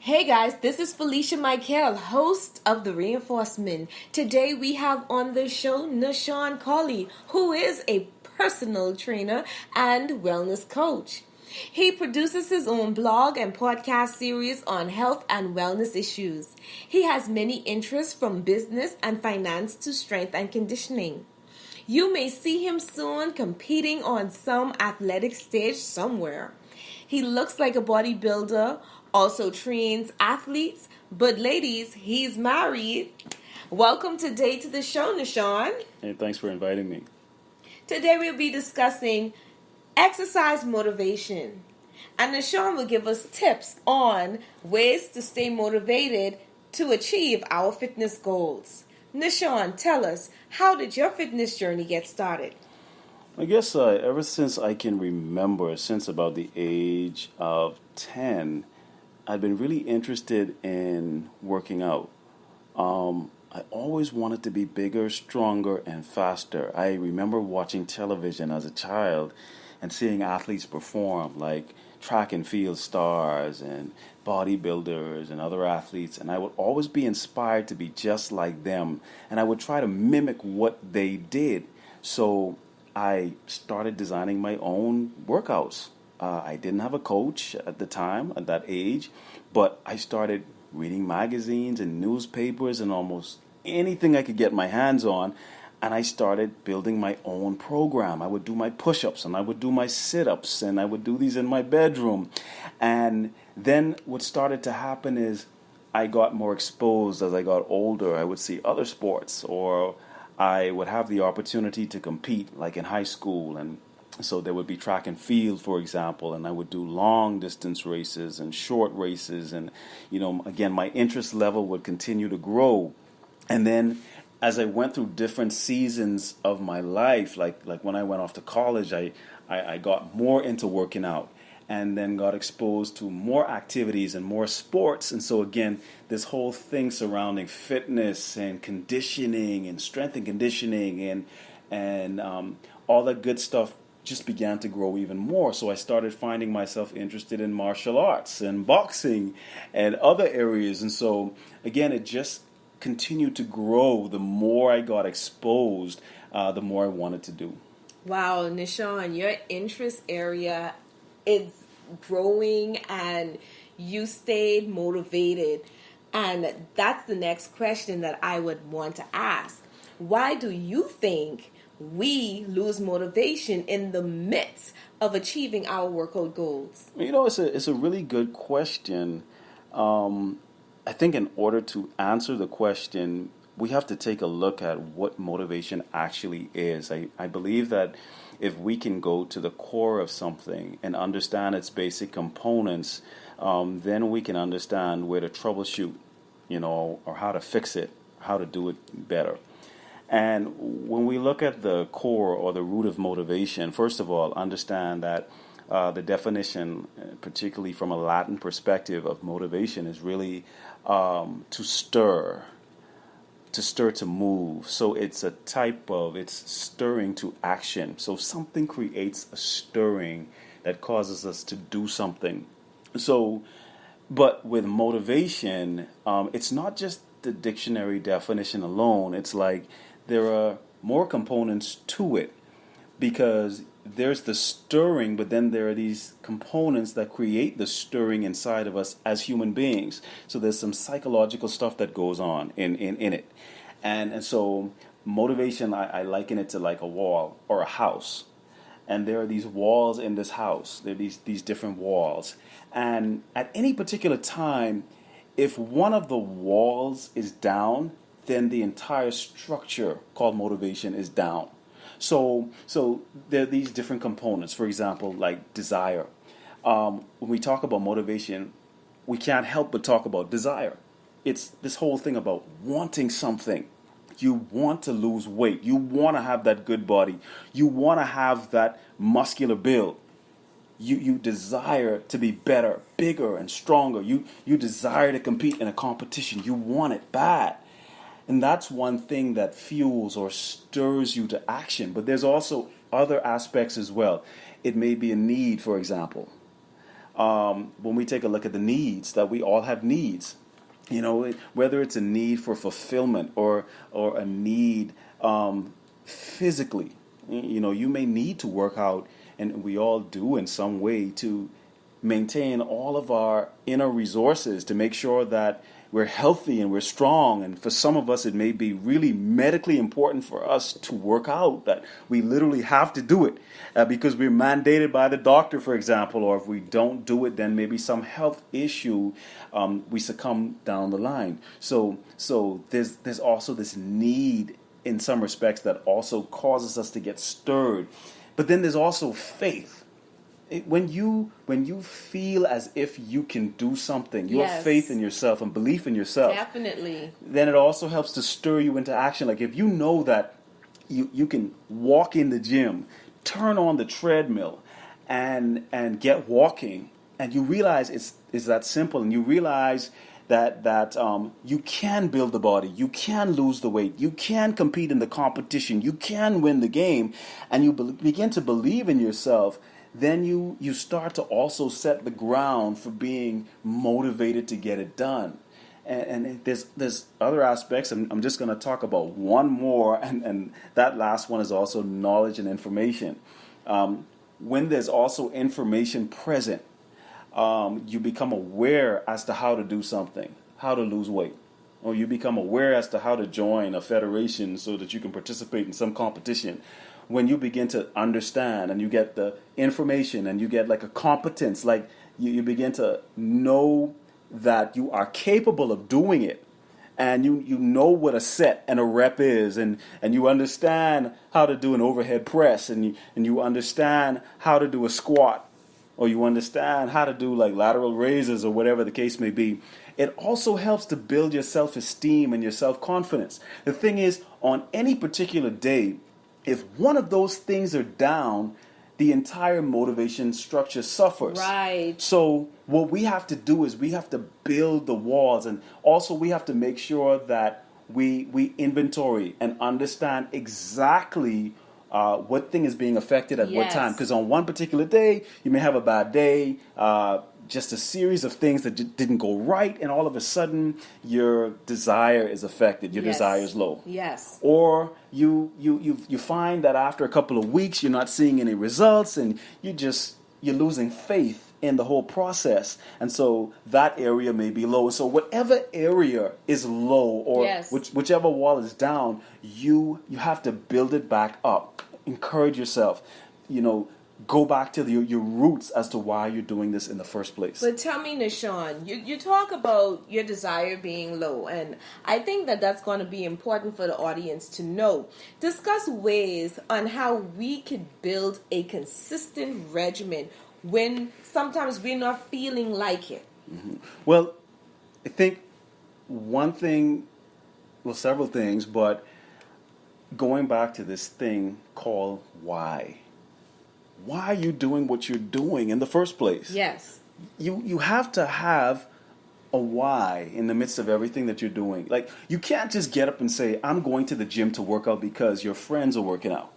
Hey guys, this is Felicia Michael, host of The Reinforcement. Today we have on the show Nashawn Colley, who is a personal trainer and wellness coach. He produces his own blog and podcast series on health and wellness issues. He has many interests from business and finance to strength and conditioning. You may see him soon competing on some athletic stage somewhere. He looks like a bodybuilder, also trains athletes, but ladies, he's married. Welcome today to the show, Nashawn. Hey, thanks for inviting me. Today we'll be discussing exercise motivation. And Nashawn will give us tips on ways to stay motivated to achieve our fitness goals. Nashawn, tell us, how did your fitness journey get started? I guess ever since I can remember, since about the age of 10, I've been really interested in working out. I always wanted to be bigger, stronger, and faster. I remember watching television as a child and seeing athletes perform, like track and field stars and bodybuilders and other athletes, and I would always be inspired to be just like them, and I would try to mimic what they did. So I started designing my own workouts. I didn't have a coach at the time, at that age, but I started reading magazines and newspapers and almost anything I could get my hands on, and I started building my own program. I would do my push-ups and I would do my sit-ups and I would do these in my bedroom. And then what started to happen is I got more exposed as I got older. I would see other sports, or I would have the opportunity to compete, like in high school. And so there would be track and field, for example, and I would do long distance races and short races. And, again, my interest level would continue to grow. And then as I went through different seasons of my life, like when I went off to college, I got more into working out and then got exposed to more activities and more sports. And so again, this whole thing surrounding fitness and conditioning and strength and conditioning and all that good stuff just began to grow even more. So I started finding myself interested in martial arts and boxing and other areas. And so again, it just continued to grow. The more I got exposed, the more I wanted to do. Wow, Nashawn, your interest area is growing and you stayed motivated. And that's the next question that I would want to ask. Why do you think we lose motivation in the midst of achieving our workout goals? It's a really good question. I think in order to answer the question, we have to take a look at what motivation actually is. I believe that if we can go to the core of something and understand its basic components, then we can understand where to troubleshoot, or how to fix it, how to do it better. And when we look at the core or the root of motivation, first of all, understand that the definition, particularly from a Latin perspective of motivation, is really to stir, to move. So it's it's stirring to action. So something creates a stirring that causes us to do something. So, but with motivation, it's not just the dictionary definition alone. It's like there are more components to it, because there's the stirring, but then there are these components that create the stirring inside of us as human beings. So there's some psychological stuff that goes on in it. And so motivation, I liken it to like a wall or a house. And there are these walls in this house. There are these different walls. And at any particular time, if one of the walls is down, then the entire structure called motivation is down. So there are these different components. For example, like desire. When we talk about motivation, we can't help but talk about desire. It's this whole thing about wanting something. You want to lose weight. You want to have that good body. You want to have that muscular build. You desire to be better, bigger, and stronger. You desire to compete in a competition. You want it bad. And that's one thing that fuels or stirs you to action. But there's also other aspects as well. It may be a need, for example. when we take a look at the needs, that we all have needs. Whether it's a need for fulfillment or a need physically. You may need to work out, and we all do in some way, to maintain all of our inner resources to make sure that we're healthy and we're strong. And for some of us, it may be really medically important for us to work out, that we literally have to do it because we're mandated by the doctor, for example. Or if we don't do it, then maybe some health issue, we succumb down the line. So there's also this need in some respects that also causes us to get stirred. But then there's also faith. When you feel as if you can do something, you have faith in yourself and belief in yourself. Definitely. Then it also helps to stir you into action. Like if you know that you can walk in the gym, turn on the treadmill, and get walking, and you realize it's that simple, and you realize that you can build the body, you can lose the weight, you can compete in the competition, you can win the game, and you begin to believe in yourself. Then you start to also set the ground for being motivated to get it done. And there's other aspects, and I'm just going to talk about one more, and that last one is also knowledge and information. When there's also information present, you become aware as to how to do something, how to lose weight. Or you become aware as to how to join a federation so that you can participate in some competition. When you begin to understand and you get the information and you get like a competence, like you begin to know that you are capable of doing it, and you know what a set and a rep is, and you understand how to do an overhead press, and you understand how to do a squat, or you understand how to do like lateral raises or whatever the case may be. It also helps to build your self-esteem and your self-confidence. The thing is, on any particular day, if one of those things are down, the entire motivation structure suffers. Right. So what we have to do is we have to build the walls, and also we have to make sure that we inventory and understand exactly what thing is being affected at what time. Because on one particular day, you may have a bad day, just a series of things that didn't go right, and all of a sudden your desire is affected, your desire is low. Yes. Or you find that after a couple of weeks you're not seeing any results, and you're losing faith in the whole process, and so that area may be low. So whatever area is low, or whichever wall is down, you have to build it back up. Encourage yourself. Go back to your roots as to why you're doing this in the first place. But tell me, Nishan, you talk about your desire being low, and I think that's going to be important for the audience to know. Discuss ways on how we could build a consistent regimen when sometimes we're not feeling like it. Mm-hmm. Well, I think several things, but going back to this thing called why. Why are you doing what you're doing in the first place? Yes. You have to have a why in the midst of everything that you're doing. Like, you can't just get up and say, I'm going to the gym to work out because your friends are working out.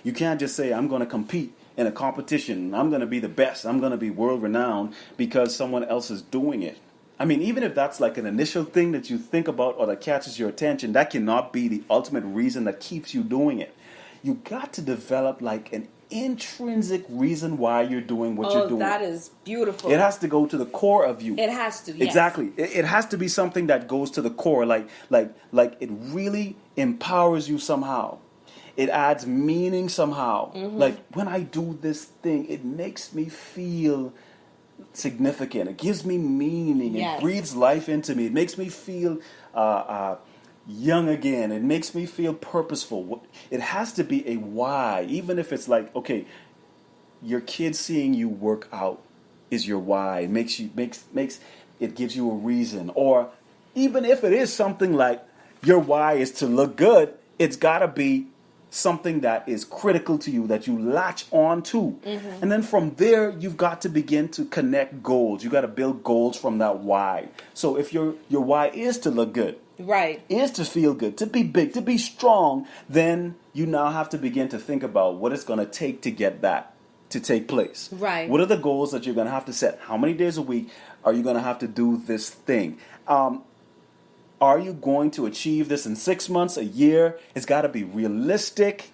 You can't just say, I'm going to compete in a competition. I'm going to be the best. I'm going to be world renowned because someone else is doing it. I mean, even if that's like an initial thing that you think about or that catches your attention, that cannot be the ultimate reason that keeps you doing it. You got to develop like an intrinsic reason why you're doing what you're doing. Oh, that is beautiful. It has to go to the core of you. It has to, yes. Exactly. It has to be something that goes to the core, like it really empowers you somehow. It adds meaning somehow. Mm-hmm. Like, when I do this thing, it makes me feel significant. It gives me meaning. Yes. It breathes life into me. It makes me feel young again. It makes me feel purposeful. It has to be a why, even if it's like, okay, your kid seeing you work out is your why. It makes it gives you a reason. Or even if it is something like your why is to look good, it's got to be something that is critical to you, that you latch on to. Mm-hmm. And then from there, you've got to begin to connect goals. You got to build goals from that why. So if your why is to look good, right, is to feel good, to be big, to be strong, then you now have to begin to think about what it's going to take to get that to take place? Right. What are the goals that you're going to have to set? How many days a week are you going to have to do this thing? Are you going to achieve this in 6 months, a year? It's got to be realistic.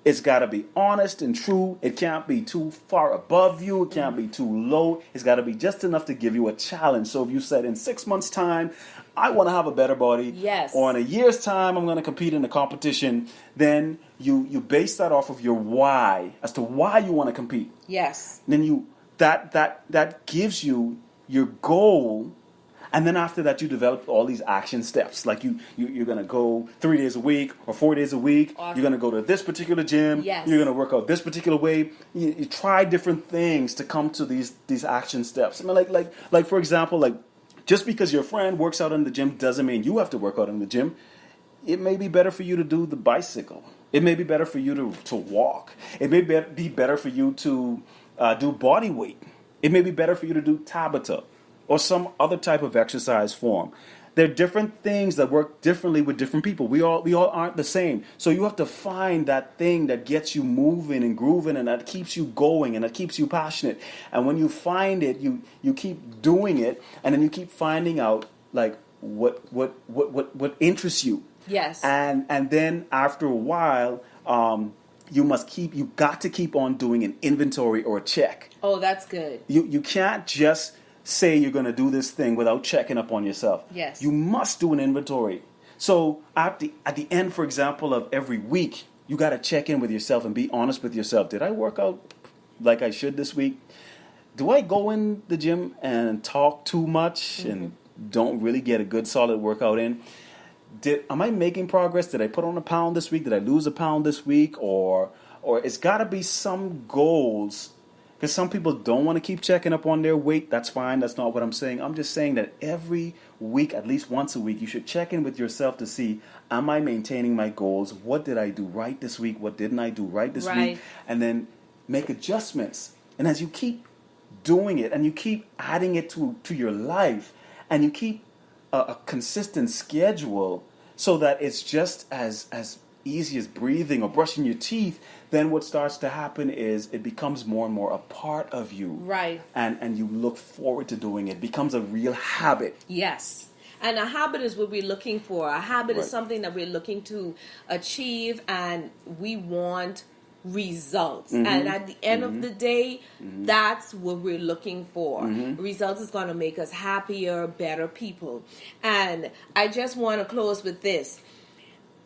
It's got to be honest and true. It can't be too far above you. It can't be too low. It's got to be just enough to give you a challenge. So if you said in 6 months' time, I want to have a better body, yes, or in a year's time, I'm going to compete in a competition, then you base that off of your why, as to why you want to compete. Yes. Then that gives you your goal. And then after that, you develop all these action steps. Like you're going to go 3 days a week or 4 days a week. Awesome. You're going to go to this particular gym. Yes. You're going to work out this particular way. You try different things to come to these action steps. I mean, like for example, like just because your friend works out in the gym doesn't mean you have to work out in the gym. It may be better for you to do the bicycle. It may be better for you to walk. It may be better for you to do body weight. It may be better for you to do Tabata or some other type of exercise form. There are different things that work differently with different people. We all aren't the same. So you have to find that thing that gets you moving and grooving and that keeps you going and that keeps you passionate. And when you find it, you keep doing it, and then you keep finding out like what interests you. Yes. And then after a while, you got to keep on doing an inventory or a check. Oh, that's good. You can't just say you're going to do this thing without checking up on yourself. Yes. You must do an inventory. So at the end, for example, of every week, you got to check in with yourself and be honest with yourself. Did I work out like I should this week? Do I go in the gym and talk too much and don't really get a good solid workout in? Am I making progress? Did I put on a pound this week? Did I lose a pound this week? Or it's got to be some goals. Because some people don't want to keep checking up on their weight. That's fine. That's not what I'm saying. I'm just saying that every week, at least once a week, you should check in with yourself to see, am I maintaining my goals? What did I do right this week? What didn't I do right this week? And then make adjustments. And as you keep doing it and you keep adding it to your life and you keep a consistent schedule so that it's just as easy as breathing or brushing your teeth, then what starts to happen is it becomes more and more a part of you. Right. And you look forward to doing it. It becomes a real habit. Yes. And a habit is what we're looking for. A habit is Right. something that we're looking to achieve, and we want results. Mm-hmm. And at the end of the day, that's what we're looking for. Results is going to make us happier, better people. And I just want to close with this.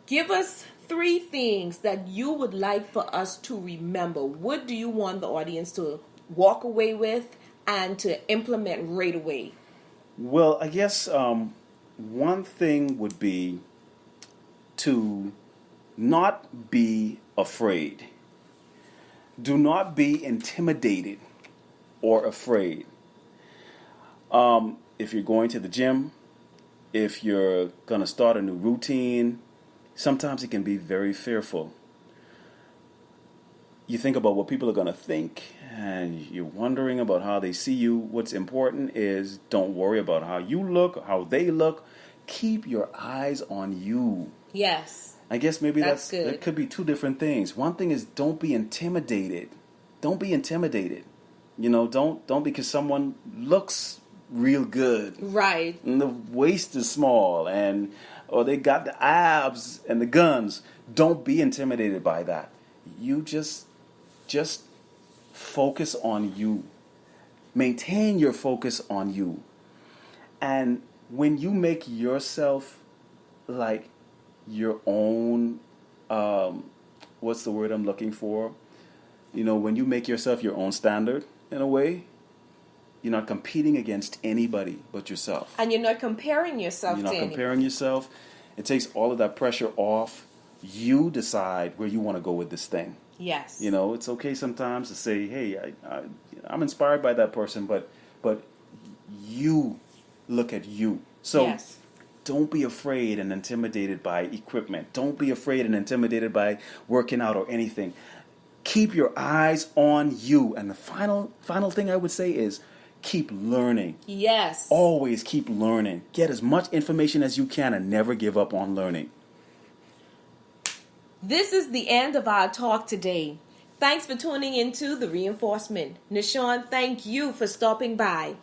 Give us 3 things that you would like for us to remember. What do you want the audience to walk away with and to implement right away? Well, I guess one thing would be to not be afraid. Do not be intimidated or afraid. If you're going to the gym, if you're going to start a new routine, sometimes it can be very fearful. You think about what people are going to think, and you're wondering about how they see you. What's important is don't worry about how you look, how they look. Keep your eyes on you. Yes. I guess maybe That's good. that could be 2 different things. One thing is don't be intimidated. Don't be intimidated. You know, don't because someone looks real good. Right. And the waist is small or they got the abs and the guns. Don't be intimidated by that. You just focus on you. Maintain your focus on you. And when you make yourself like your own, what's the word I'm looking for? You know, when you make yourself your own standard, in a way, you're not competing against anybody but yourself. And you're not comparing yourself You're to not anyone. comparing yourself. It takes all of that pressure off. You decide where you want to go with this thing. Yes. You know, it's okay sometimes to say, hey, I'm inspired by that person, but you look at you. So Yes. don't be afraid and intimidated by equipment. Don't be afraid and intimidated by working out or anything. Keep your eyes on you. And the final thing I would say is keep learning. Yes. Always keep learning. Get as much information as you can and never give up on learning. This is the end of our talk today. Thanks for tuning into The Reinforcement. Nishan, thank you for stopping by.